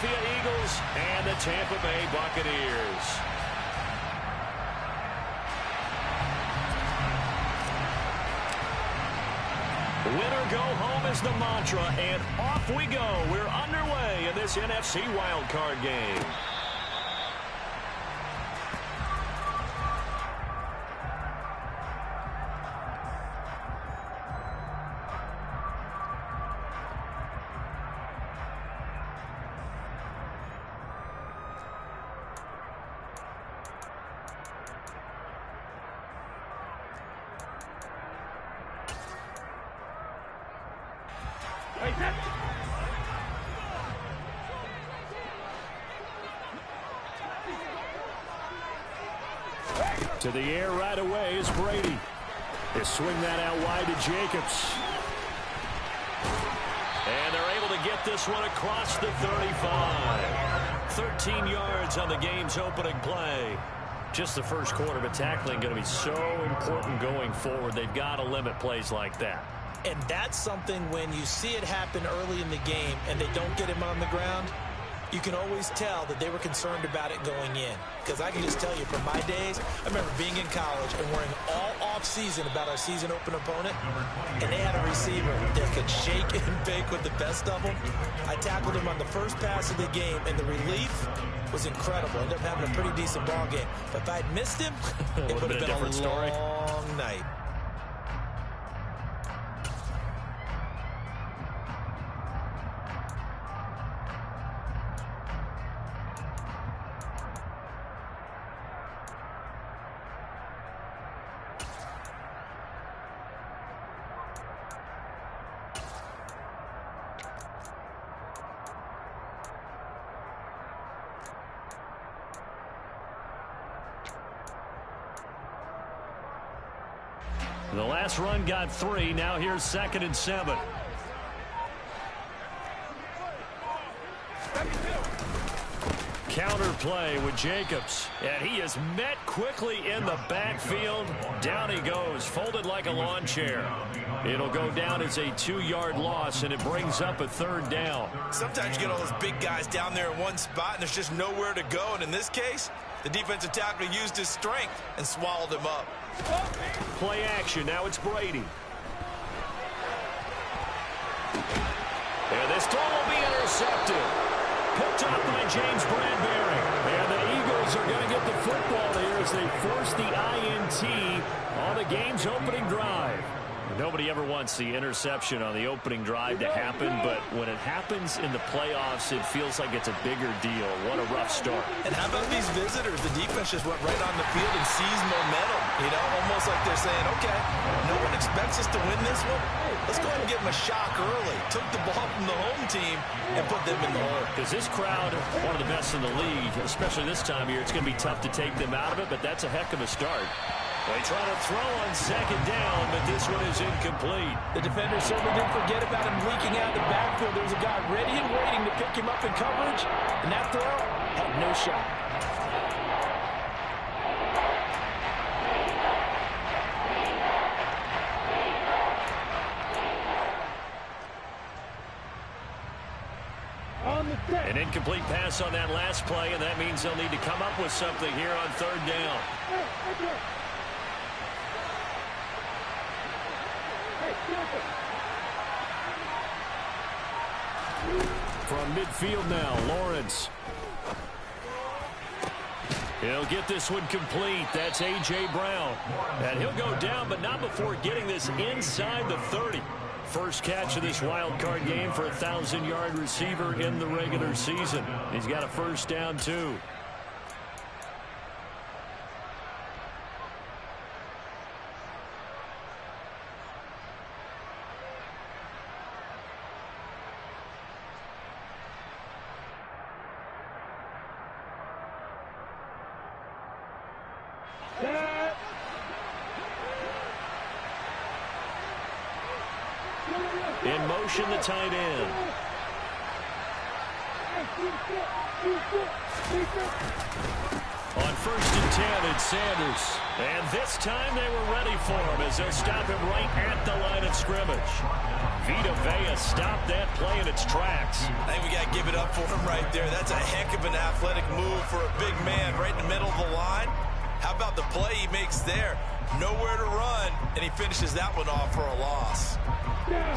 Philadelphia Eagles and the Tampa Bay Buccaneers. Winner go home is the mantra, and off we go. We're underway in this NFC wildcard game. To the air right away is Brady. They swing that out wide to Jacobs. And they're able to get this one across the 35. 13 yards on the game's opening play. Just the first quarter, but tackling going to be so important going forward. They've got to limit plays like that. And that's something when you see it happen early in the game and they don't get him on the ground, you can always tell that they were concerned about it going in. Because I can just tell you, from my days, I remember being in college and worrying all off-season about our season open opponent, and they had a receiver that could shake and bake with the best of them. I tackled him on the first pass of the game, and the relief was incredible. Ended up having a pretty decent ball game. But if I'd missed him, it would have been a long night. The last run got 3. Now here's 2nd and 7. Counter play with Jacobs. And he is met quickly in the backfield. Down he goes, folded like a lawn chair. It'll go down as a 2-yard loss, and it brings up a 3rd down. Sometimes you get all those big guys down there in one spot, and there's just nowhere to go. And in this case, the defensive tackle used his strength and swallowed him up. Play action. Now it's Brady. And this throw will be intercepted. Picked up by James Bradbury. And the Eagles are going to get the football here as they force the INT on the game's opening drive. Nobody ever wants the interception on the opening drive to happen, but when it happens in the playoffs, it feels like it's a bigger deal. What a rough start. And how about these visitors? The defense just went right on the field and seized momentum. You know, almost like they're saying, okay, no one expects us to win this one. Let's go ahead and give them a shock early. Took the ball from the home team and put them in the hole. Because this crowd, one of the best in the league, especially this time of year, it's going to be tough to take them out of it, but that's a heck of a start. They try to throw on 2nd down, but this one is incomplete. The defender certainly didn't forget about him leaking out the backfield. There was a guy ready and waiting to pick him up in coverage, and that throw had no shot. An incomplete pass on that last play, and that means they'll need to come up with something here on 3rd down. From midfield now, Lawrence. He'll get this one complete. That's A.J. Brown. And he'll go down, but not before getting this inside the 30. First catch of this wild card game for a 1,000-yard receiver in the regular season. He's got a first down, too. In motion, the tight end. On 1st and 10, it's Sanders. And this time they were ready for him as they'll stop him right at the line of scrimmage. Vita Vea stopped that play in its tracks. I think we got to give it up for him right there. That's a heck of an athletic move for a big man right in the middle of the line. How about the play he makes there? Nowhere to run, and he finishes that one off for a loss.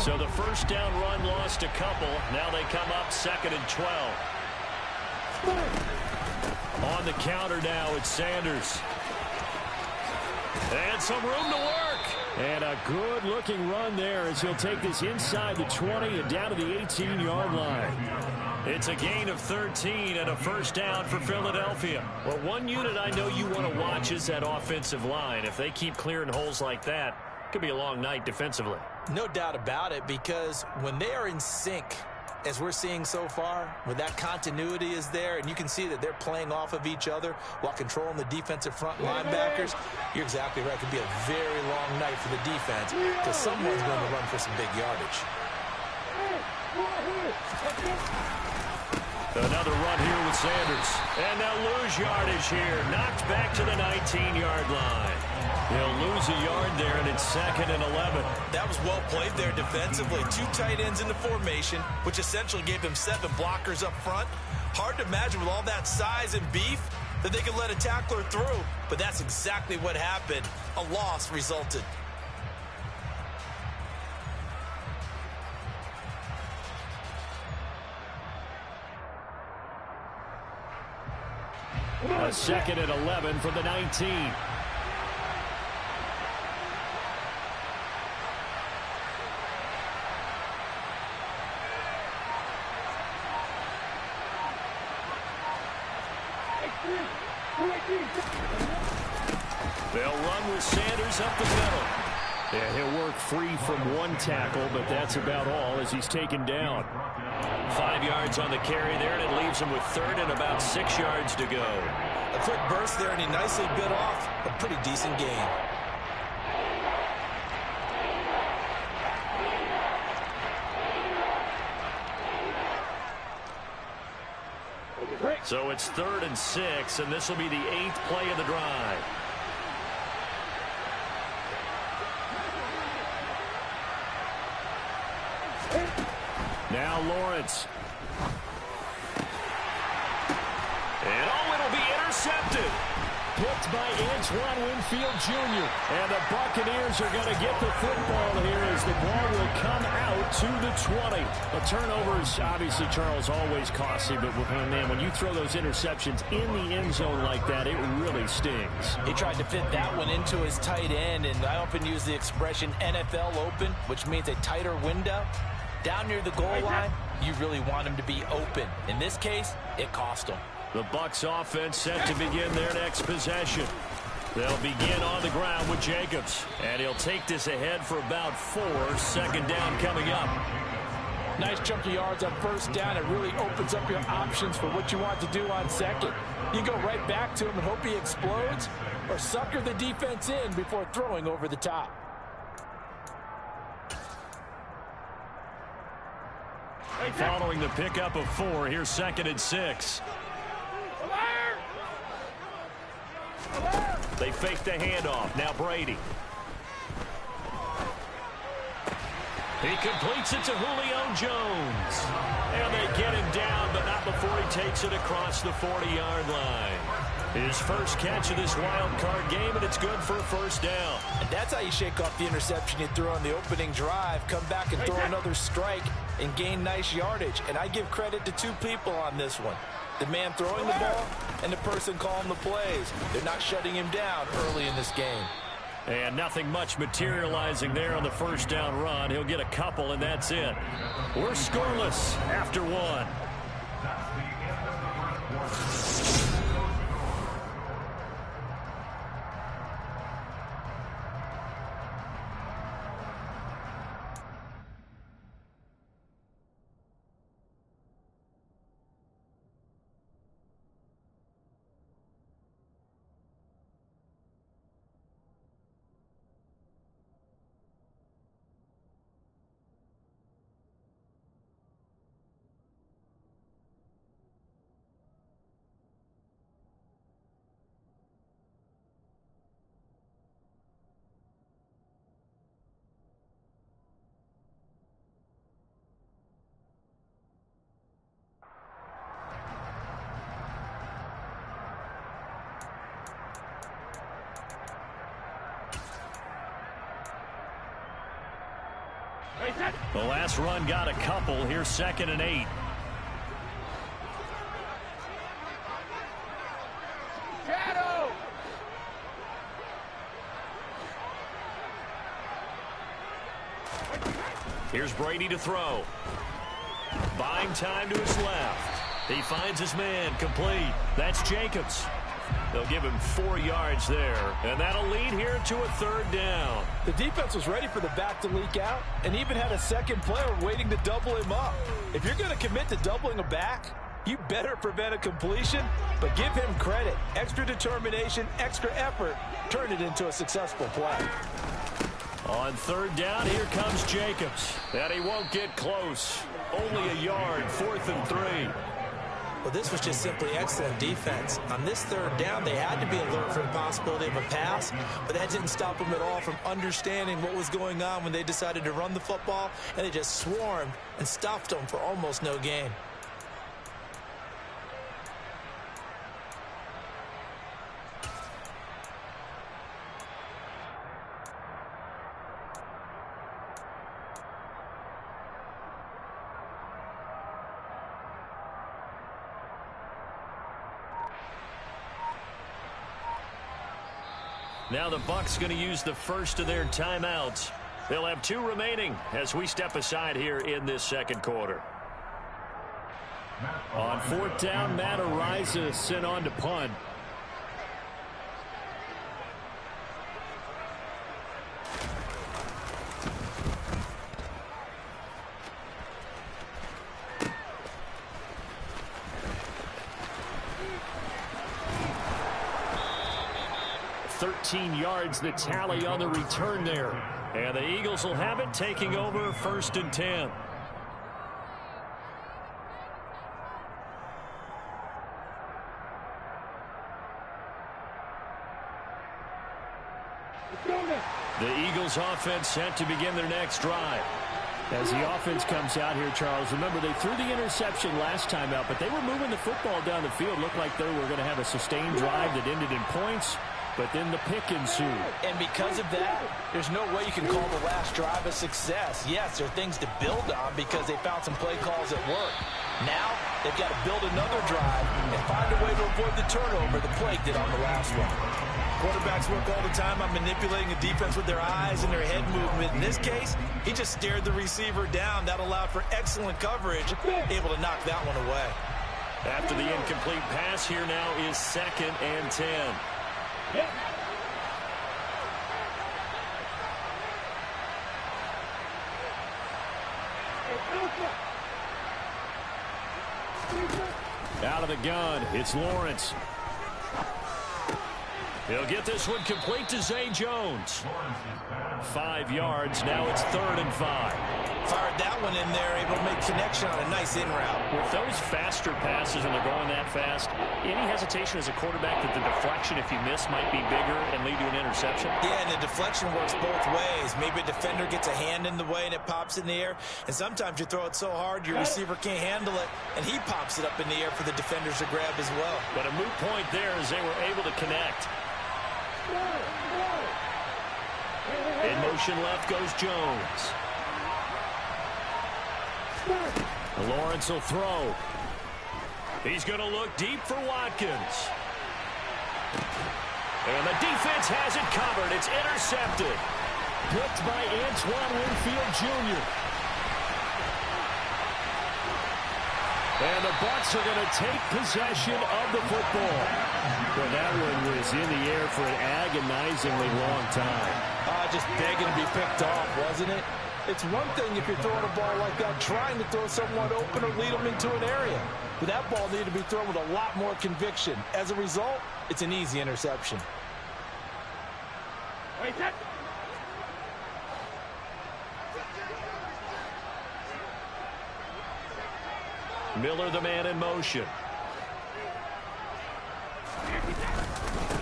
So the first down run lost a couple. Now they come up 2nd and 12. On the counter now, it's Sanders. And some room to work. And a good-looking run there as he'll take this inside the 20 and down to the 18-yard line. It's a gain of 13 and a first down for Philadelphia. Well, one unit I know you want to watch is that offensive line. If they keep clearing holes like that, it could be a long night defensively. No doubt about it, because when they are in sync, as we're seeing so far, when that continuity is there and you can see that they're playing off of each other while controlling the defensive front linebackers, you're exactly right. It could be a very long night for the defense because someone's going to run for some big yardage. Another run here with Sanders. And they'll lose yardage here. Knocked back to the 19-yard line. He'll lose a yard there, and it's 2nd and 11. That was well played there defensively. 2 tight ends in the formation, which essentially gave them 7 blockers up front. Hard to imagine with all that size and beef that they could let a tackler through, but that's exactly what happened. A loss resulted. A 2nd and 11 for the 19. They'll run with Sanders up the middle. Yeah, he'll work free from one tackle, but that's about all as he's taken down. 5 yards on the carry there, and it leaves him with 3rd and about 6 yards to go. A quick burst there, and he nicely bit off a pretty decent gain. So it's 3rd and 6, and this will be the 8th play of the drive. Now Lawrence. And it'll be intercepted. Picked by Antoine Winfield Jr. And the Buccaneers are going to get the football here as the ball will come out to the 20. A turnover is obviously, Charles, always costly, but man, when you throw those interceptions in the end zone like that, it really stings. He tried to fit that one into his tight end, and I often use the expression NFL open, which means a tighter window. Down near the goal line, you really want him to be open. In this case, it cost him. The Bucs offense set to begin their next possession. They'll begin on the ground with Jacobs. And he'll take this ahead for about 4. 2nd down coming up. Nice chunky yards on first down. It really opens up your options for what you want to do on 2nd. You go right back to him and hope he explodes, or sucker the defense in before throwing over the top. Following the pickup of 4, here's 2nd and 6. They fake the handoff. Now Brady. He completes it to Julio Jones. And they get him down, but not before he takes it across the 40-yard line. His first catch of this wild card game, and it's good for a first down. And that's how you shake off the interception you threw on the opening drive, come back and throw another strike and gain nice yardage. And I give credit to 2 people on this one. The man throwing the ball and the person calling the plays. They're not shutting him down early in this game. And nothing much materializing there on the first down run. He'll get a couple, and that's it. We're scoreless after 1. The last run got a couple. Here's 2nd and 8. Here's Brady to throw. Buying time to his left. He finds his man complete. That's Jacobs. They'll give him 4 yards there, and that'll lead here to a 3rd down. The defense was ready for the back to leak out and even had a second player waiting to double him up. If you're going to commit to doubling a back, you better prevent a completion, but give him credit. Extra determination, extra effort, turn it into a successful play. On 3rd down, here comes Jacobs. And he won't get close. Only a yard, 4th and 3. Well, this was just simply excellent defense. On this 3rd down, they had to be alert for the possibility of a pass, but that didn't stop them at all from understanding what was going on when they decided to run the football, and they just swarmed and stuffed them for almost no gain. Now the Bucs going to use the first of their timeouts. They'll have 2 remaining as we step aside here in this 2nd quarter. On 4th down, Matt Ariza sent on to punt. Yards the tally on the return there. And the Eagles will have it, taking over 1st and 10. The Eagles offense set to begin their next drive. As the offense comes out here, Charles, remember they threw the interception last time out, but they were moving the football down the field. Looked like they were going to have a sustained drive that ended in points. But then the pick ensued. And because of that, there's no way you can call the last drive a success. Yes, there are things to build on because they found some play calls that work. Now, they've got to build another drive and find a way to avoid the turnover the play did on the last one. Quarterbacks work all the time on manipulating the defense with their eyes and their head movement. In this case, he just stared the receiver down. That allowed for excellent coverage, able to knock that one away. After the incomplete pass, here now is 2nd and 10. Out of the gun, it's Lawrence. He'll get this one complete to Zay Jones. 5 yards, now it's 3rd and 5. Fired that one in there, able to make connection on a nice in route. With those faster passes and they're going that fast, any hesitation as a quarterback that the deflection, if you miss, might be bigger and lead to an interception? Yeah, and the deflection works both ways. Maybe a defender gets a hand in the way and it pops in the air, and sometimes you throw it so hard your receiver can't handle it, and he pops it up in the air for the defenders to grab as well. But a moot point there as they were able to connect. In motion left goes Jones. Lawrence will throw. He's going to look deep for Watkins. And the defense has it covered. It's intercepted. Picked by Antoine Winfield Jr. And the Bucs are going to take possession of the football. Well, that one was in the air for an agonizingly long time. Just begging to be picked off, wasn't it? It's one thing if you're throwing a ball like that, trying to throw someone open or lead them into an area. But that ball needed to be thrown with a lot more conviction. As a result, it's an easy interception. Miller, the man in motion.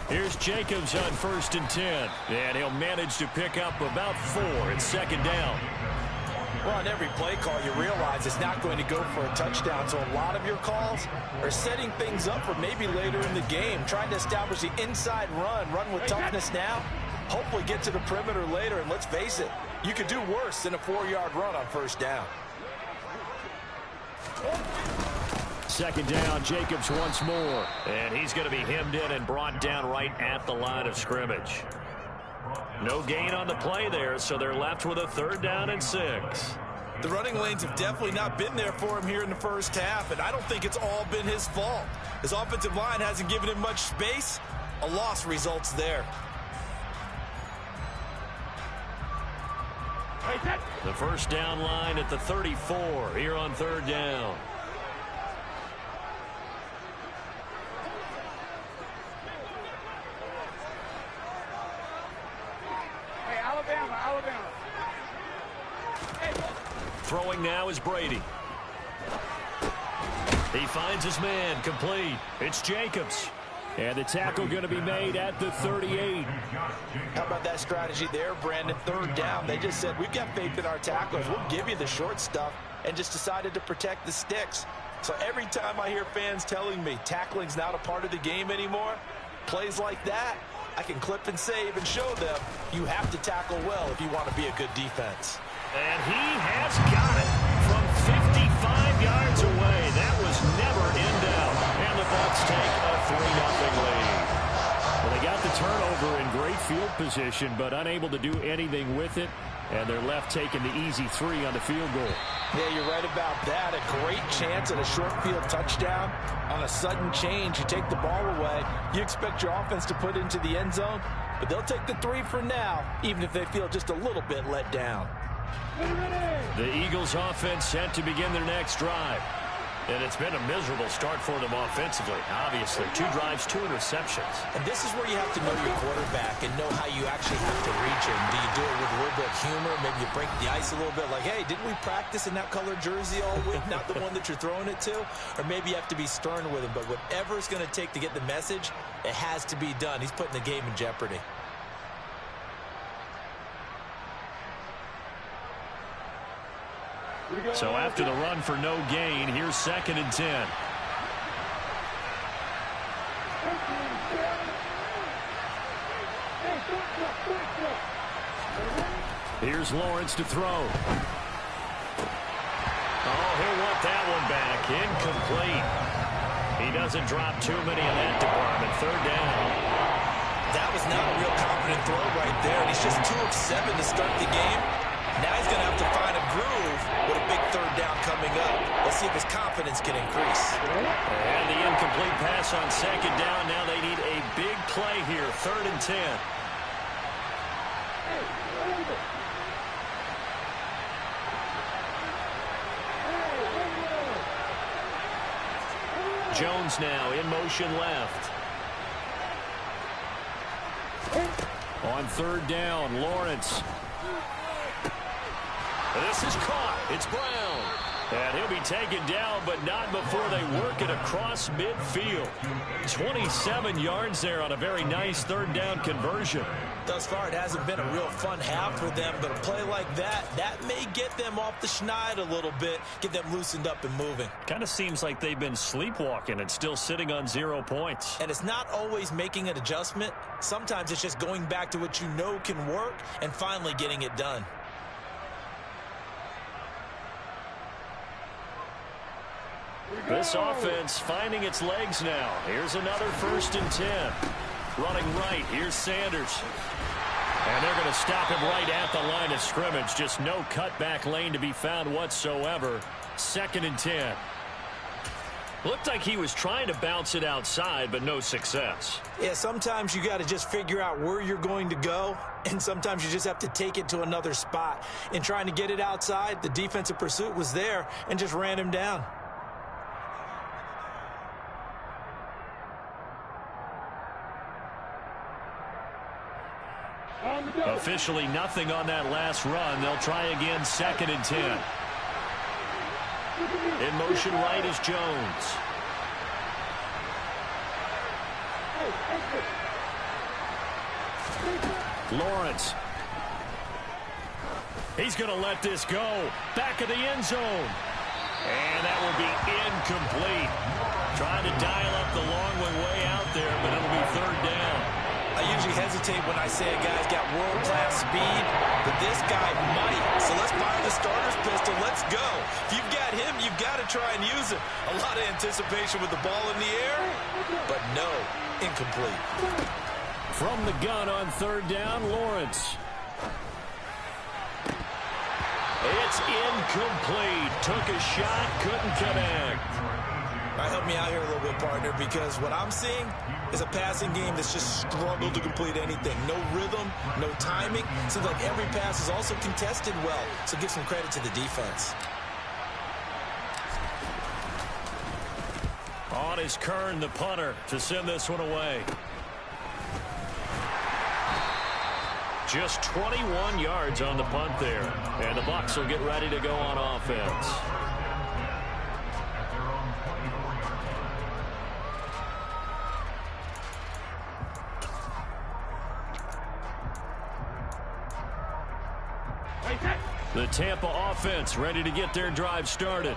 Here's Jacobs on 1st and 10. And he'll manage to pick up about 4. It's 2nd down. Well, on every play call, you realize it's not going to go for a touchdown. So a lot of your calls are setting things up for maybe later in the game, trying to establish the inside run with toughness now, hopefully get to the perimeter later. And let's face it, You could do worse than a 4-yard run on first down. Second down, Jacobs once more. And he's going to be hemmed in and brought down right at the line of scrimmage. No gain on the play there, so they're left with a 3rd down and 6. The running lanes have definitely not been there for him here in the first half, and I don't think it's all been his fault. His offensive line hasn't given him much space. A loss results there. The first down line at the 34 here on 3rd down. Hey, Alabama. Throwing now is Brady. He finds his man, complete. It's Jacobs. And the tackle going to be made at the 38. How about that strategy there, Brandon? 3rd down. They just said, we've got faith in our tacklers. We'll give you the short stuff, and just decided to protect the sticks. So every time I hear fans telling me tackling's not a part of the game anymore, plays like that, I can clip and save and show them you have to tackle well if you want to be a good defense. And he has got it from 55 yards away. That was never in doubt. And the Bucs take a 3-0 lead. Well, they got the turnover in great field position, but unable to do anything with it. And they're left taking the easy 3 on the field goal. Yeah, you're right about that. A great chance at a short field touchdown. On a sudden change, you take the ball away. You expect your offense to put into the end zone, but they'll take the 3 for now, even if they feel just a little bit let down. The Eagles offense set to begin their next drive. And it's been a miserable start for them offensively. Obviously, 2 drives, 2 interceptions. And this is where you have to know your quarterback and know how you actually have to reach him. Do you do it with a little bit of humor? Maybe you break the ice a little bit like, hey, didn't we practice in that colored jersey all week? Not the one that you're throwing it to? Or maybe you have to be stern with him. But whatever it's going to take to get the message, it has to be done. He's putting the game in jeopardy. So after the run for no gain, here's 2nd and 10. Here's Lawrence to throw. Oh, he'll want that one back. Incomplete. He doesn't drop too many in that department. 3rd down. That was not a real confident throw right there. And he's just 2 of 7 to start the game. Now he's going to have to find a groove with a big 3rd down coming up. Let's see if his confidence can increase. And the incomplete pass on 2nd down. Now they need a big play here. 3rd and 10. Jones now in motion left. On 3rd down, Lawrence. This is caught. It's Brown. And he'll be taken down, but not before they work it across midfield. 27 yards there on a very nice 3rd down conversion. Thus far, it hasn't been a real fun half for them, but a play like that may get them off the schneid a little bit, get them loosened up and moving. Kind of seems like they've been sleepwalking and still sitting on 0 points. And it's not always making an adjustment. Sometimes it's just going back to what you know can work and finally getting it done. This offense finding its legs now. Here's another 1st and 10. Running right. Here's Sanders. And they're going to stop him right at the line of scrimmage. Just no cutback lane to be found whatsoever. 2nd and 10. Looked like he was trying to bounce it outside, but no success. Yeah, sometimes you got to just figure out where you're going to go, and sometimes you just have to take it to another spot. In trying to get it outside, the defensive pursuit was there and just ran him down. Officially nothing on that last run. They'll try again, 2nd and 10. In motion right is Jones. Lawrence. He's going to let this go. Back of the end zone. And that will be incomplete. Trying to dial up the long way out there, but it'll be 3rd down. I usually hesitate when I say a guy's got world-class speed, but this guy might. So let's fire the starter's pistol. Let's go. If you've got him, you've got to try and use it. A lot of anticipation with the ball in the air, but no, incomplete. From the gun on third down, Lawrence. It's incomplete. Took a shot, couldn't connect. All right, help me out here a little bit, partner, because what I'm seeing is a passing game that's just struggled to complete anything. No rhythm, no timing. Seems like every pass is also contested well, so give some credit to the defense. On is Kern, the punter, to send this one away. Just 21 yards on the punt there. And the Bucs will get ready to go on offense. The Tampa offense ready to get their drive started.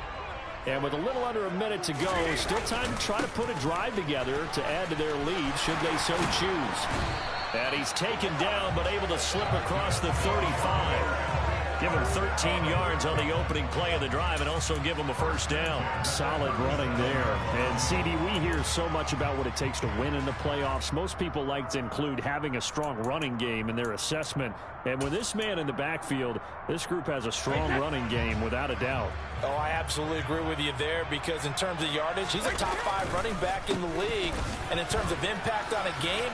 And with a little under a minute to go, still time to try to put a drive together to add to their lead should they so choose. And he's taken down but able to slip across the 35. Give him 13 yards on the opening play of the drive and also give him a first down. Solid running there. And, CD, we hear so much about what it takes to win in the playoffs. Most people like to include having a strong running game in their assessment. And with this man in the backfield, this group has a strong running game without a doubt. Oh, I absolutely agree with you there because in terms of yardage, he's a top 5 running back in the league. And in terms of impact on a game,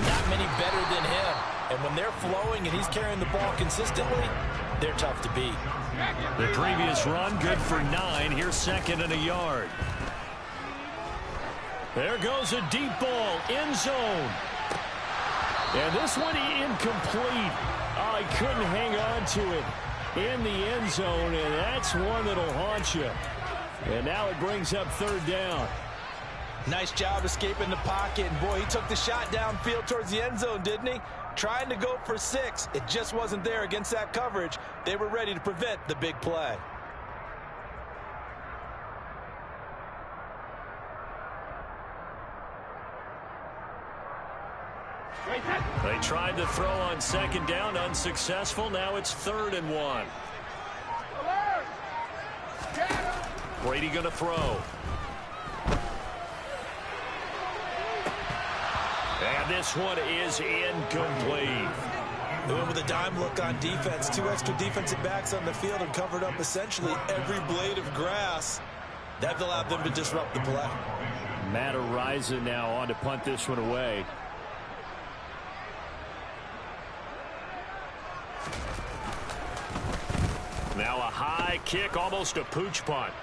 not many better than him. And when they're flowing and he's carrying the ball consistently, they're tough to beat. The previous run, good for 9. Here's second and a yard. There goes a deep ball, end zone. And this one incomplete. Oh, he couldn't hang on to it in the end zone, and that's one that'll haunt you. And now it brings up third down. Nice job escaping the pocket. And, boy, he took the shot downfield towards the end zone, didn't he? Trying to go for 6. It just wasn't there against that coverage. They were ready to prevent the big play. They tried to throw on second down, unsuccessful. Now it's 3rd and 1. Brady going to throw. And this one is incomplete. They went with a dime look on defense. 2 extra defensive backs on the field and covered up essentially every blade of grass. That allowed them to disrupt the play. Matt Ariza now on to punt this one away. Now a high kick, almost a pooch punt.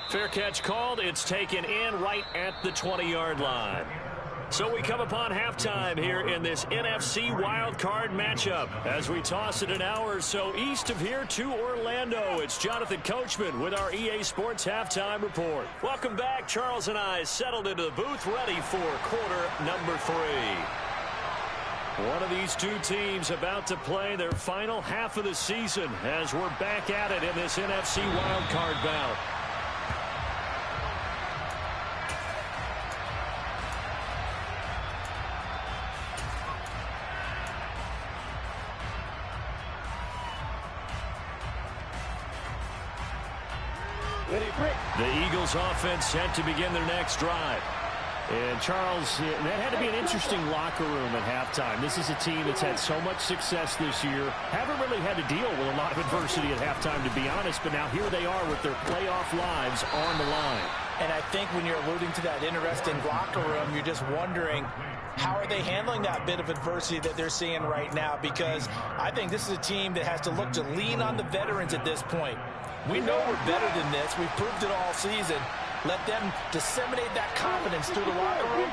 Fair catch called. It's taken in right at the 20-yard line. So we come upon halftime here in this NFC wildcard matchup as we toss it an hour or so east of here to Orlando. It's Jonathan Coachman with our EA Sports Halftime Report. Welcome back. Charles and I settled into the booth ready for quarter number 3. One of these two teams about to play their final half of the season as we're back at it in this NFC wildcard bout. The Eagles offense set to begin their next drive. And Charles, that had to be an interesting locker room at halftime. This is a team that's had so much success this year. Haven't really had to deal with a lot of adversity at halftime, to be honest. But now here they are with their playoff lives on the line. And I think when you're alluding to that interesting locker room, you're just wondering, how are they handling that bit of adversity that they're seeing right now? Because I think this is a team that has to look to lean on the veterans at this point. We know we're better than this. We've proved it all season. Let them disseminate that confidence through the locker room.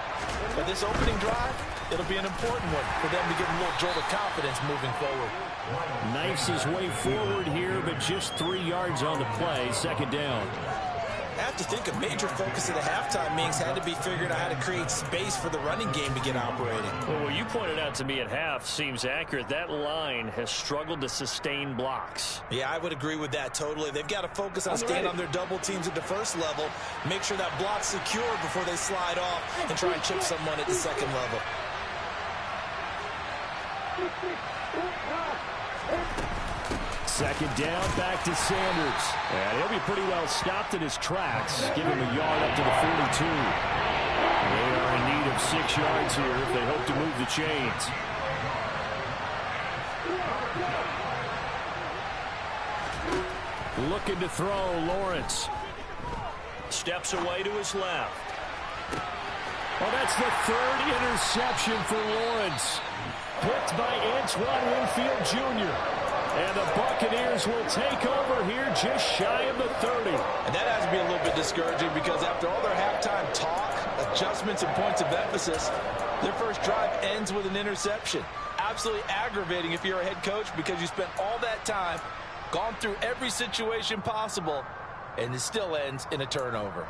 But this opening drive, it'll be an important one for them to get a little jolt of confidence moving forward. Knifes his way forward here, but just 3 yards on the play. Second down. I have to think a major focus of the halftime meetings had to be figuring out how to create space for the running game to get operating. Well, what you pointed out to me at half seems accurate. That line has struggled to sustain blocks. Yeah, I would agree with that totally. They've got to focus on staying on their double teams at the first level, make sure that block's secure before they slide off and try and chip someone at the second level. Second down, back to Sanders. And he'll be pretty well stopped in his tracks. Give him a yard up to the 42. They are in need of 6 yards here if they hope to move the chains. Looking to throw, Lawrence. Steps away to his left. Oh, that's the 3rd interception for Lawrence. Picked by Antoine Winfield Jr. And the Buccaneers will take over here just shy of the 30. And that has to be a little bit discouraging because after all their halftime talk, adjustments and points of emphasis, their first drive ends with an interception. Absolutely aggravating if you're a head coach because you spent all that time, gone through every situation possible, and it still ends in a turnover.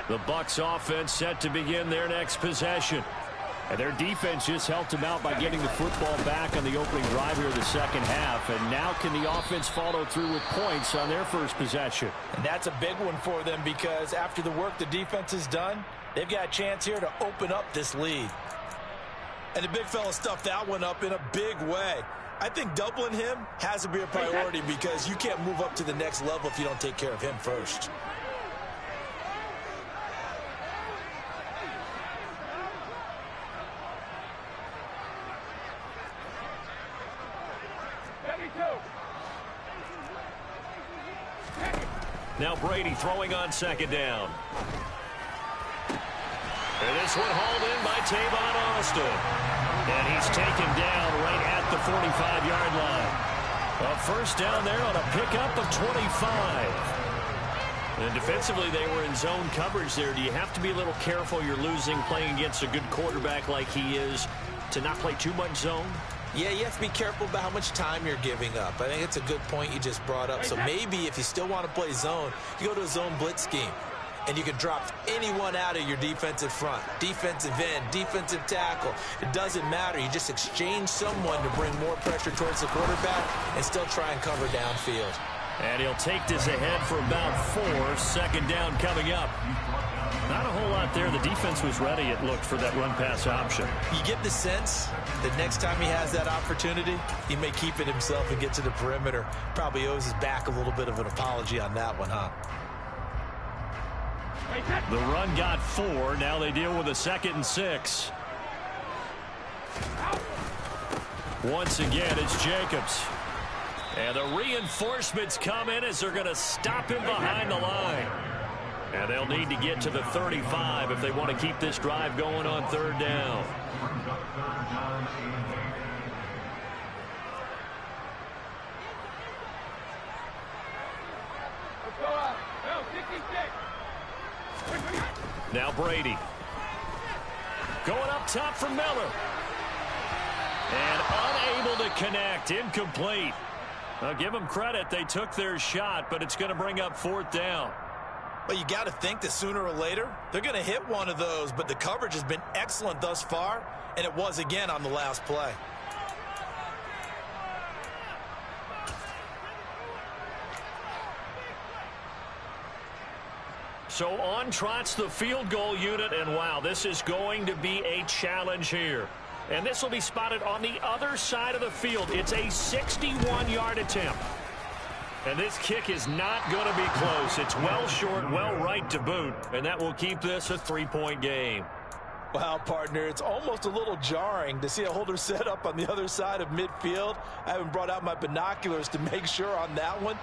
The Bucs offense set to begin their next possession. And their defense just helped them out by getting the football back on the opening drive here of the second half. And now can the offense follow through with points on their first possession? And that's a big one for them because after the work the defense has done, they've got a chance here to open up this lead. And the big fella stuffed that one up in a big way. I think doubling him has to be a priority because you can't move up to the next level if you don't take care of him first. Now Brady throwing on second down. And this one hauled in by Tavon Austin. And he's taken down right at the 45-yard line. A first down there on a pickup of 25. And defensively, they were in zone coverage there. Do you have to be a little careful? You're losing playing against a good quarterback like he is to not play too much zone? Yeah, you have to be careful about how much time you're giving up. I think it's a good point you just brought up. So maybe if you still want to play zone, you go to a zone blitz scheme. And you can drop anyone out of your defensive front. Defensive end, defensive tackle. It doesn't matter. You just exchange someone to bring more pressure towards the quarterback and still try and cover downfield. And he'll take this ahead for about 4. Second down coming up. Not a whole lot there. The defense was ready, it looked, for that run-pass option. You get the sense that next time he has that opportunity, he may keep it himself and get to the perimeter. Probably owes his back a little bit of an apology on that one, huh? The run got 4. Now they deal with a 2nd and 6. Once again, it's Jacobs. And the reinforcements come in as they're going to stop him behind the line. And they'll need to get to the 35 if they want to keep this drive going on 3rd down. Now Brady. Going up top for Miller. And unable to connect. Incomplete. I'll give them credit. They took their shot, but it's going to bring up 4th down. Well, you got to think that sooner or later, they're going to hit one of those, but the coverage has been excellent thus far, and it was again on the last play. So on trots the field goal unit, and wow, this is going to be a challenge here. And this will be spotted on the other side of the field. It's a 61-yard attempt. And this kick is not going to be close. It's well short, well right to boot, and that will keep this a 3-point game. Wow, partner, it's almost a little jarring to see a holder set up on the other side of midfield. I haven't brought out my binoculars to make sure on that one.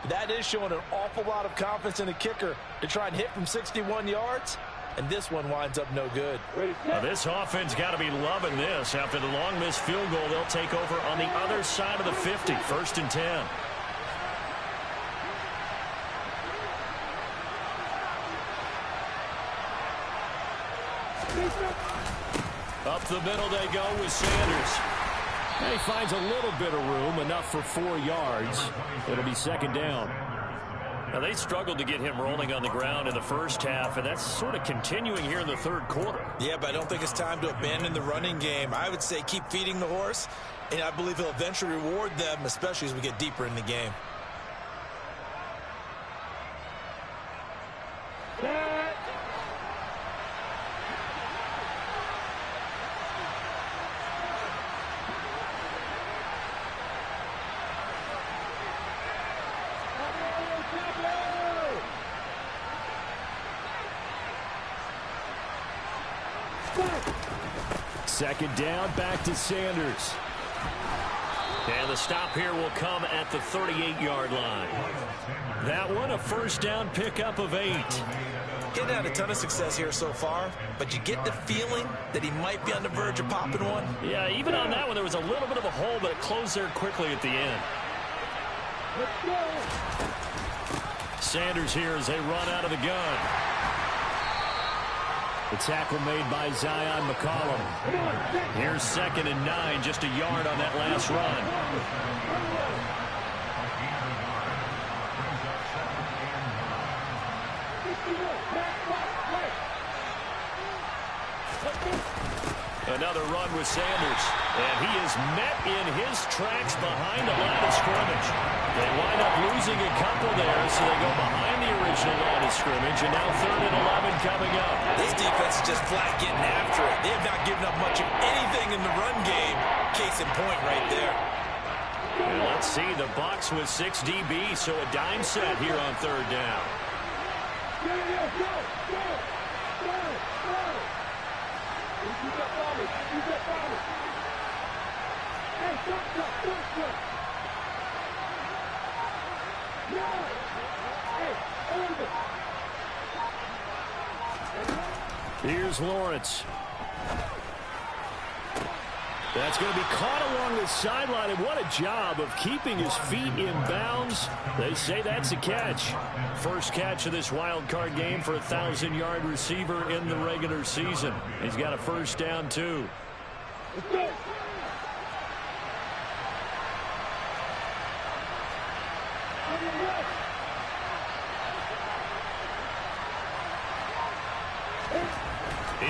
That is showing an awful lot of confidence in the kicker to try and hit from 61 yards. And this one winds up no good. Now this offense got to be loving this. After the long missed field goal, they'll take over on the other side of the 50. 1st and 10. Up the middle they go with Sanders. And he finds a little bit of room, enough for 4 yards. It'll be 2nd down. Now, they struggled to get him rolling on the ground in the first half, and that's sort of continuing here in the 3rd quarter. Yeah, but I don't think it's time to abandon the running game. I would say keep feeding the horse, and I believe he'll eventually reward them, especially as we get deeper in the game. Second down, back to Sanders. And the stop here will come at the 38-yard line. That one, a first down pickup of 8. Getting had a ton of success here so far, but you get the feeling that he might be on the verge of popping one. Yeah, even on that one, there was a little bit of a hole, but it closed there quickly at the end. Sanders here as they run out of the gun. The tackle made by Zion McCollum. Here's 2nd and 9, just a yard on that last run. Another run with Sanders, and he is met in his tracks behind the line of scrimmage. They wind up losing a couple there, so they go behind the original line of scrimmage, and now 3rd and 11 coming up. This defense is just flat getting after it. They have not given up much of anything in the run game. Case in point right there. And let's see, the Bucs with 6 DBs, so a dime set here on 3rd down. Here's Lawrence. That's going to be caught along the sideline, and what a job of keeping his feet in bounds. They say that's a catch. First catch of this wild card game for a 1,000-yard receiver in the regular season. He's got a first down, too.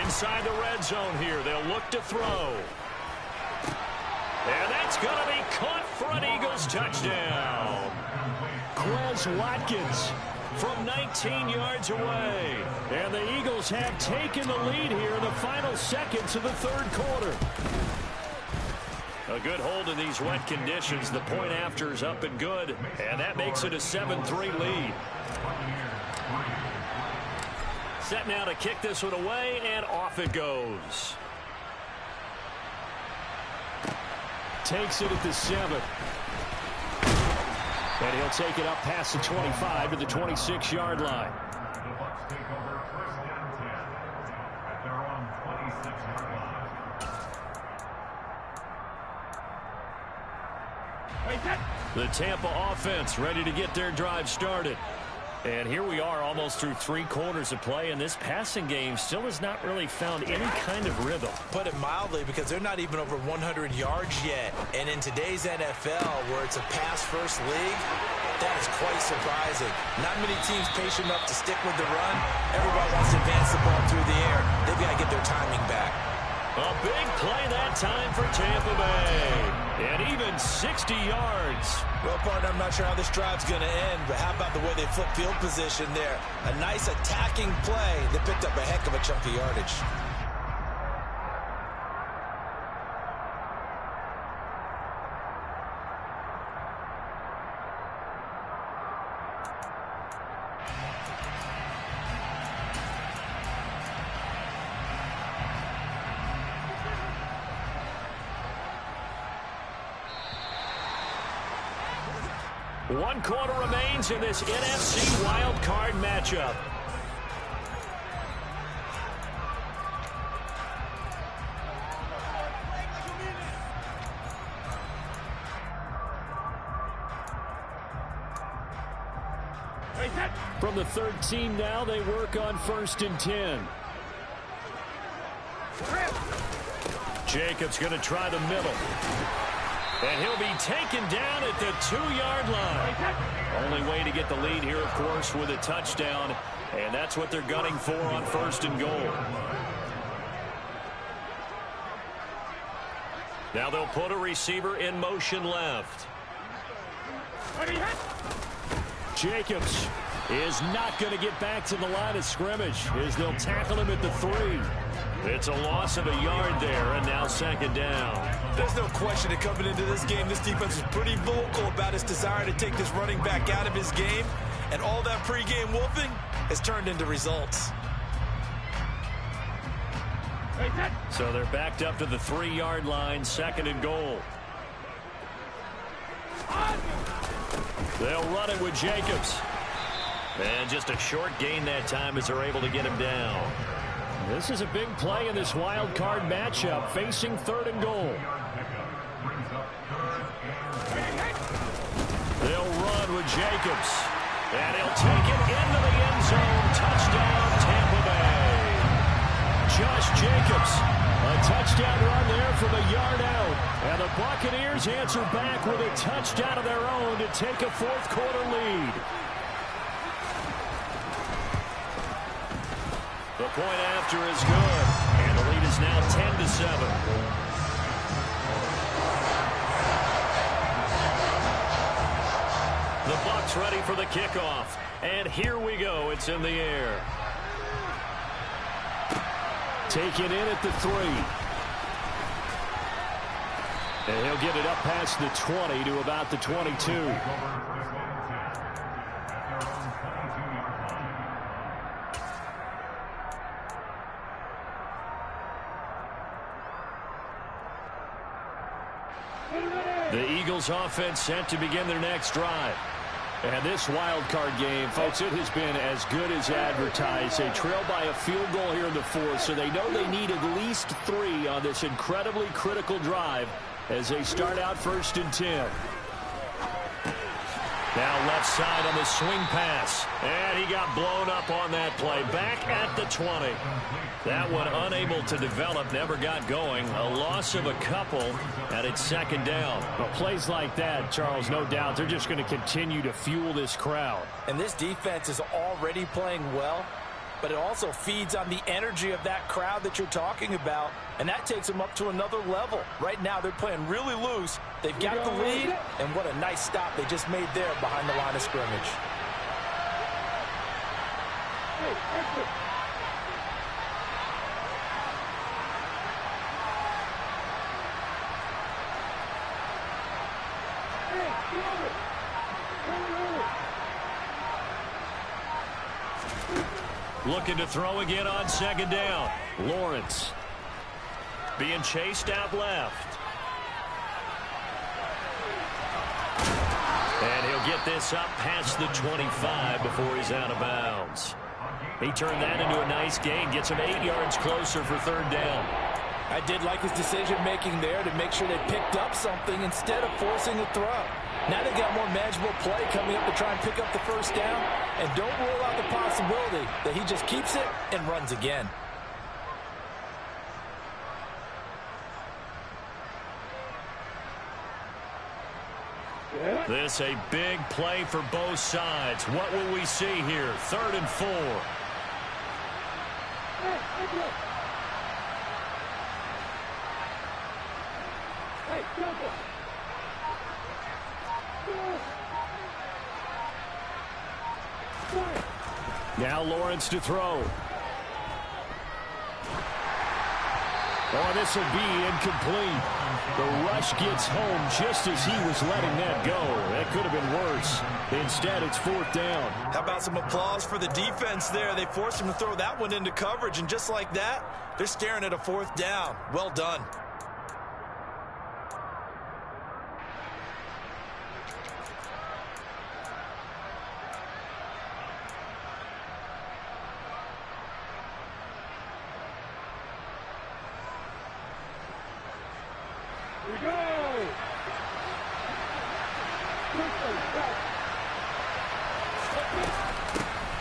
Inside the red zone here, they'll look to throw. And that's going to be caught for an Eagles touchdown. Quez Watkins from 19 yards away. And the Eagles have taken the lead here in the final seconds of the 3rd quarter. A good hold in these wet conditions. The point after is up and good. And that makes it a 7-3 lead. Set now to kick this one away, and off it goes. Takes it at the 7. And he'll take it up past the 25 to the 26-yard line. The Tampa offense ready to get their drive started. And here we are almost through 3 quarters of play, and this passing game still has not really found any kind of rhythm. Put it mildly, because they're not even over 100 yards yet. And in today's NFL, where it's a pass-first league, that is quite surprising. Not many teams patient enough to stick with the run. Everybody wants to advance the ball through the air. They've got to get their timing back. A big play that time for Tampa Bay. And even 60 yards. Well, partner, I'm not sure how this drive's going to end, but how about the way they flip field position there? A nice attacking play that picked up a heck of a chunk of yardage. One quarter remains in this NFC wild card matchup. From the 13 now, they work on 1st and 10. Jacobs going to try the middle. And he'll be taken down at the 2-yard line. Only way to get the lead here, of course, with a touchdown. And that's what they're gunning for on 1st and goal. Now they'll put a receiver in motion left. Jacobs is not going to get back to the line of scrimmage as they'll tackle him at the 3. It's a loss of a yard there, and now 2nd down. There's no question that coming into this game, this defense was pretty vocal about its desire to take this running back out of his game, and all that pregame wolfing has turned into results. So they're backed up to the 3-yard line, 2nd and goal. They'll run it with Jacobs. And just a short gain that time as they're able to get him down. This is a big play in this wild card matchup, facing 3rd and goal. They'll run with Jacobs. And he'll take it into the end zone. Touchdown, Tampa Bay. Josh Jacobs. A touchdown run there from a yard out. And the Buccaneers answer back with a touchdown of their own to take a 4th quarter lead. The point after is good. And the lead is now 10-7. The Bucs ready for the kickoff. And here we go. It's in the air. Taken in at the 3. And he'll get it up past the 20 to about the 22. The Eagles offense set to begin their next drive. And this wild card game, folks, it has been as good as advertised. They trail by a field goal here in the 4th, so they know they need at least 3 on this incredibly critical drive as they start out 1st and 10. Now left side on the swing pass. And he got blown up on that play. Back at the 20. That one unable to develop, never got going. A loss of a couple, and it's 2nd down. Well, plays like that, Charles, no doubt, they're just going to continue to fuel this crowd. And this defense is already playing well, but it also feeds on the energy of that crowd that you're talking about, and that takes them up to another level. Right now, they're playing really loose. They've got the lead, and what a nice stop they just made there behind the line of scrimmage. Looking to throw again on 2nd down. Lawrence being chased out left. And he'll get this up past the 25 before he's out of bounds. He turned that into a nice gain. Gets him 8 yards closer for 3rd down. I did like his decision-making there to make sure they picked up something instead of forcing a throw. Now they got more manageable play coming up to try and pick up the 1st down. And don't rule out the possibility that he just keeps it and runs again. This a big play for both sides. What will we see here? 3rd and 4. Now Lawrence to throw. Oh, this will be incomplete. The rush gets home just as he was letting that go. That could have been worse. Instead, it's 4th down. How about some applause for the defense there? They forced him to throw that one into coverage, and just like that, they're staring at a 4th down. Well done.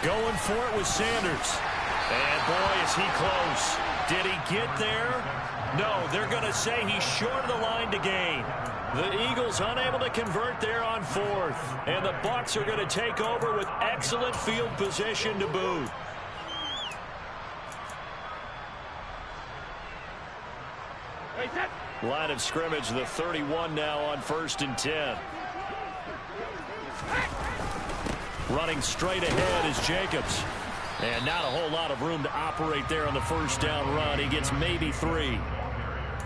Going for it with Sanders. And boy, is he close. Did he get there? No, they're going to say he's short of the line to gain. The Eagles unable to convert there on 4th. And the Bucs are going to take over with excellent field position to boot. Line of scrimmage, the 31 now on 1st and 10. Running straight ahead is Jacobs. And not a whole lot of room to operate there on the 1st down run. He gets maybe 3.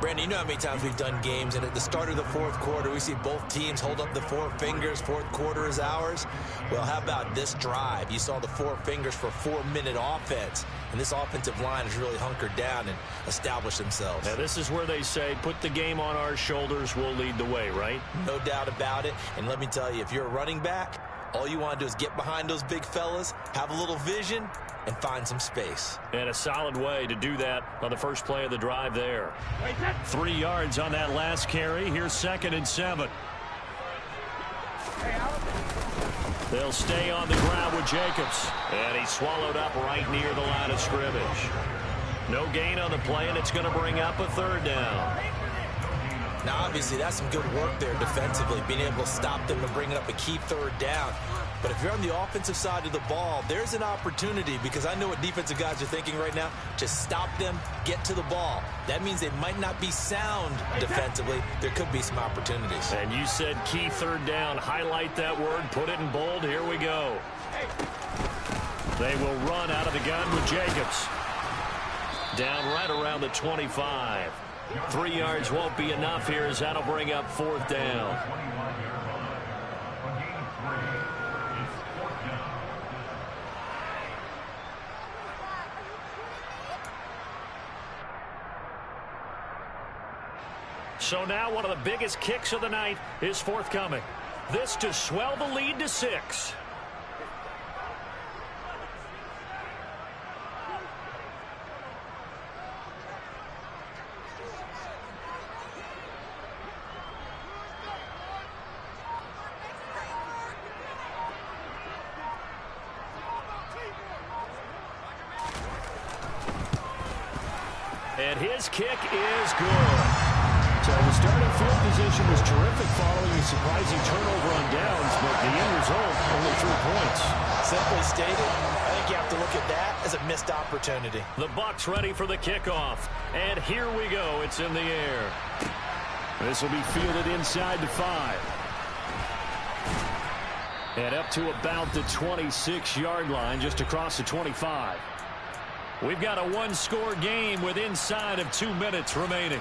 Brandon, you know how many times we've done games, and at the start of the fourth quarter, we see both teams hold up the four fingers, fourth quarter is ours. Well, how about this drive? You saw the four fingers for 4-minute offense, and this offensive line has really hunkered down and established themselves. Now, this is where they say, put the game on our shoulders, we'll lead the way, right? No doubt about it, and let me tell you, if you're a running back, all you want to do is get behind those big fellas, have a little vision, and find some space. And a solid way to do that on the first play of the drive there. 3 yards on that last carry. Here's 2nd and 7. They'll stay on the ground with Jacobs. And he's swallowed up right near the line of scrimmage. No gain on the play, and it's going to bring up a 3rd down. Now, obviously, that's some good work there defensively, being able to stop them and bringing up a key 3rd down. But if you're on the offensive side of the ball, there's an opportunity, because I know what defensive guys are thinking right now. Just stop them, get to the ball. That means they might not be sound defensively. There could be some opportunities. And you said key 3rd down. Highlight that word, put it in bold. Here we go. They will run out of the gun with Jacobs. Down right around the 25. 3 yards won't be enough here, as that'll bring up 4th down. So now one of the biggest kicks of the night is forthcoming. This to swell the lead to 6. And his kick is good. So the starting field position was terrific following a surprising turnover on downs, but the end result, only 3 points. Simply stated, I think you have to look at that as a missed opportunity. The Bucs ready for the kickoff. And here we go. It's in the air. This will be fielded inside the 5. And up to about the 26-yard line, just across the 25. We've got a one-score game with inside of 2 minutes remaining.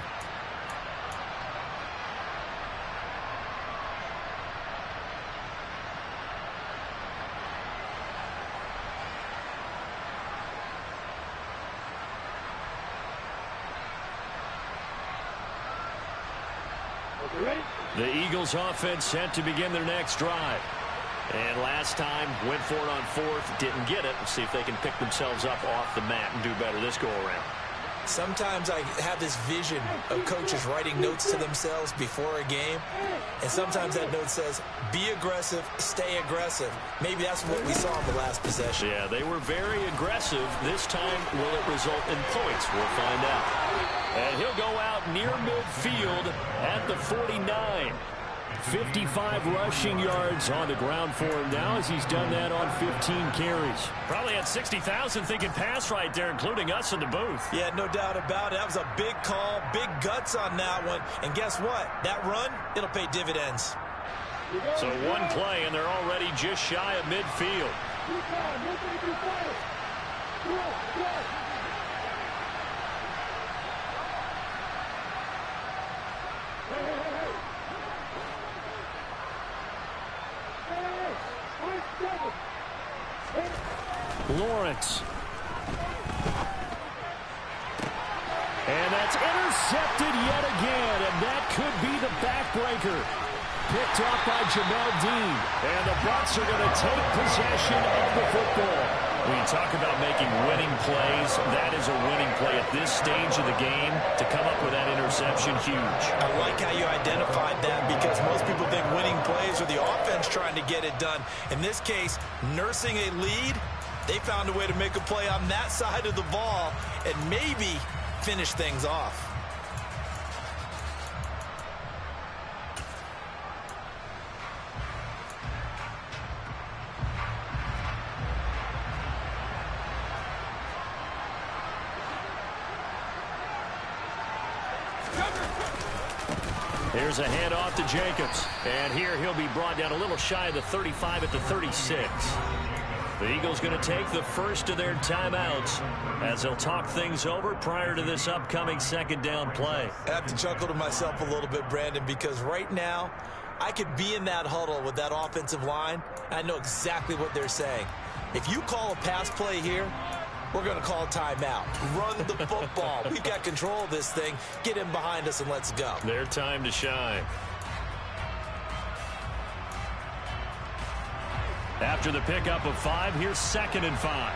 The Eagles offense set to begin their next drive. And last time, went for it on 4th, didn't get it. We'll see if they can pick themselves up off the mat and do better this go-around. Sometimes I have this vision of coaches writing notes to themselves before a game, and sometimes that note says, be aggressive, stay aggressive. Maybe that's what we saw in the last possession. Yeah, they were very aggressive. This time, will it result in points? We'll find out. And he'll go out near midfield at the 49. 55 rushing yards on the ground for him now, as he's done that on 15 carries. Probably had 60,000 thinking pass right there, including us in the booth. Yeah, no doubt about it. That was a big call, big guts on that one. And guess what? That run, it'll pay dividends. So one play, and they're already just shy of midfield. Lawrence. And that's intercepted yet again, and that could be the backbreaker. Picked off by Jamel Dean. And the Bucs are going to take possession of the football. When you talk about making winning plays, that is a winning play at this stage of the game. To come up with that interception, huge. I like how you identified that, because most people think winning plays are the offense trying to get it done. In this case, nursing a lead, they found a way to make a play on that side of the ball and maybe finish things off. Here's a handoff to Jacobs. And here he'll be brought down a little shy of the 35 at the 36. The Eagles going to take the first of their timeouts as they'll talk things over prior to this upcoming second down play. I have to chuckle to myself a little bit, Brandon, because right now I could be in that huddle with that offensive line. I know exactly what they're saying. If you call a pass play here, we're going to call a timeout. Run the football. We've got control of this thing. Get him behind us and let's go. Their time to shine. After the pickup of 5, here's 2nd and 5.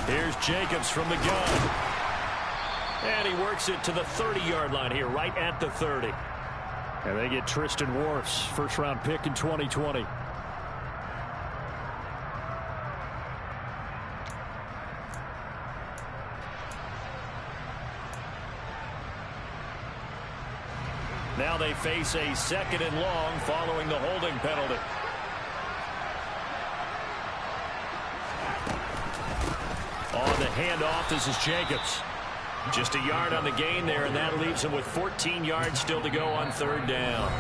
Here's Jacobs from the gun. And he works it to the 30-yard line here, right at the 30. And they get Tristan Wirfs, first-round pick in 2020. Now they face a 2nd and long following the holding penalty. On the handoff, this is Jacobs. Just a yard on the gain there, and that leaves him with 14 yards still to go on 3rd down.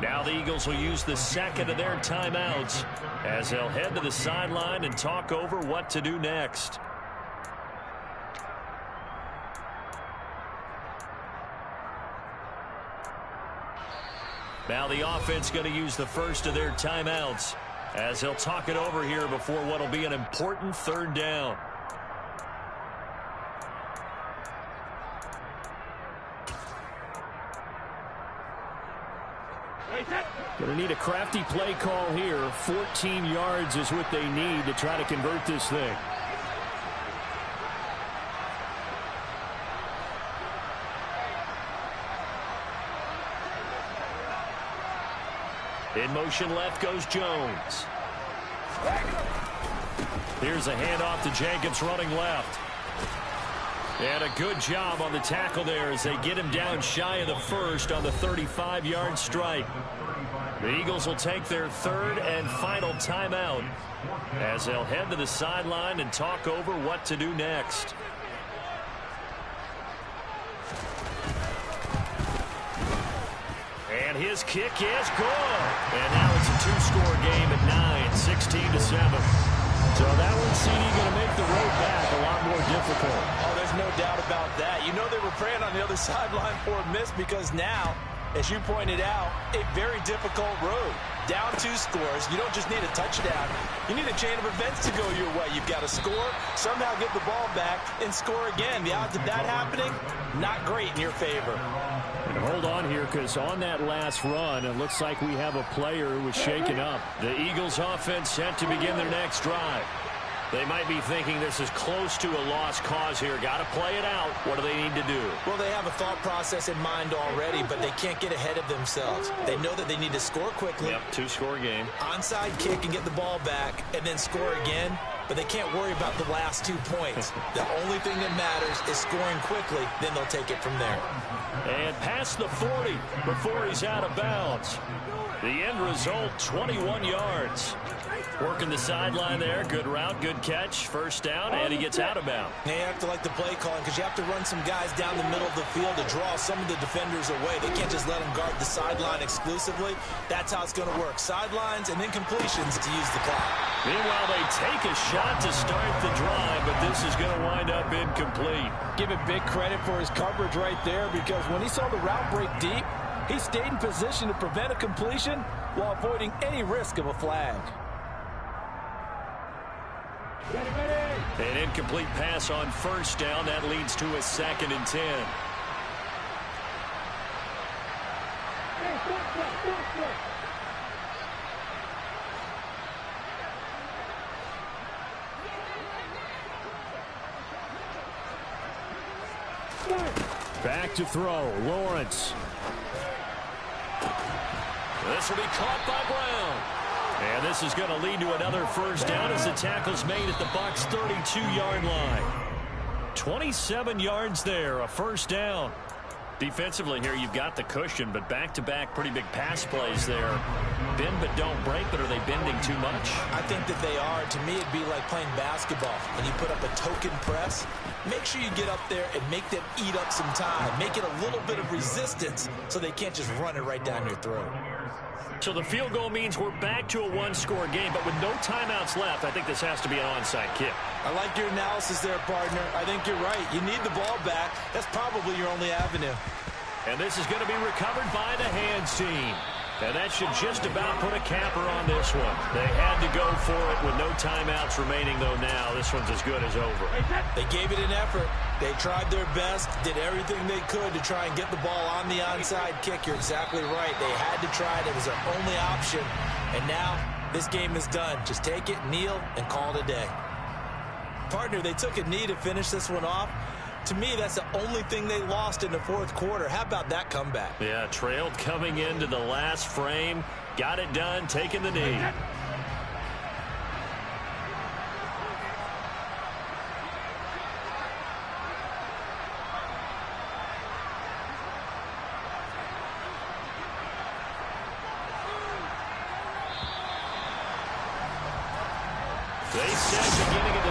Now the Eagles will use the 2nd of their timeouts as they'll head to the sideline and talk over what to do next. Now the offense going to use the first of their timeouts as they'll talk it over here before what will be an important 3rd down. Going to need a crafty play call here. 14 yards is what they need to try to convert this thing. In motion left goes Jones. Here's a handoff to Jacobs running left. And a good job on the tackle there as they get him down shy of the 1st on the 35-yard strike. The Eagles will take their 3rd and final timeout as they'll head to the sideline and talk over what to do next. And his kick is good. And now it's a 2-score game at 9, 16-7. So that one, CD, going to make the road back a lot more difficult. Oh, there's no doubt about that. You know they were praying on the other sideline for a miss because now, as you pointed out, a very difficult road. Down 2 scores. You don't just need a touchdown. You need a chain of events to go your way. You've got to score, somehow get the ball back, and score again. The odds of that happening, not great in your favor. And hold on here, because on that last run, it looks like we have a player who was shaken up. The Eagles offense set to begin their next drive. They might be thinking this is close to a lost cause here. Got to play it out. What do they need to do? Well, they have a thought process in mind already, but they can't get ahead of themselves. They know that they need to score quickly. Yep, 2-score game. Onside kick and get the ball back and then score again. But they can't worry about the last 2 points. The only thing that matters is scoring quickly. Then they'll take it from there. And past the 40 before he's out of bounds. The end result, 21 yards. Working the sideline there. Good route, good catch. First down, and he gets out of bounds. They have to like the play calling because you have to run some guys down the middle of the field to draw some of the defenders away. They can't just let them guard the sideline exclusively. That's how it's going to work. Sidelines and then completions to use the clock. Meanwhile, they take a shot to start the drive, but this is going to wind up incomplete. Give him big credit for his coverage right there because when he saw the route break deep, he stayed in position to prevent a completion while avoiding any risk of a flag. An incomplete pass on first down. That leads to a 2nd and 10. Back to throw. Lawrence. This will be caught by Brown. And this is going to lead to another first down as the tackle's made at the Bucs' 32-yard line. 27 yards there, a first down. Defensively here, you've got the cushion, but back-to-back pretty big pass plays there. Bend but don't break, but are they bending too much? I think that they are. To me, it'd be like playing basketball. When you put up a token press, make sure you get up there and make them eat up some time. Make it a little bit of resistance so they can't just run it right down your throat. So the field goal means we're back to a one-score game, but with no timeouts left, I think this has to be an onside kick. I like your analysis there, partner. I think you're right. You need the ball back. That's probably your only avenue. And this is going to be recovered by the hands team. And that should just about put a capper on this one. They had to go for it with no timeouts remaining, though now this one's as good as over. They gave it an effort. They tried their best, did everything they could to try and get the ball on the onside kick. You're exactly right. They had to try it. It was their only option. And now this game is done. Just take it, kneel, and call it a day. Partner, they took a knee to finish this one off. To me, that's the only thing they lost in the fourth quarter. How about that comeback? Yeah, trailed coming into the last frame. Got it done, taking the knee. They said beginning of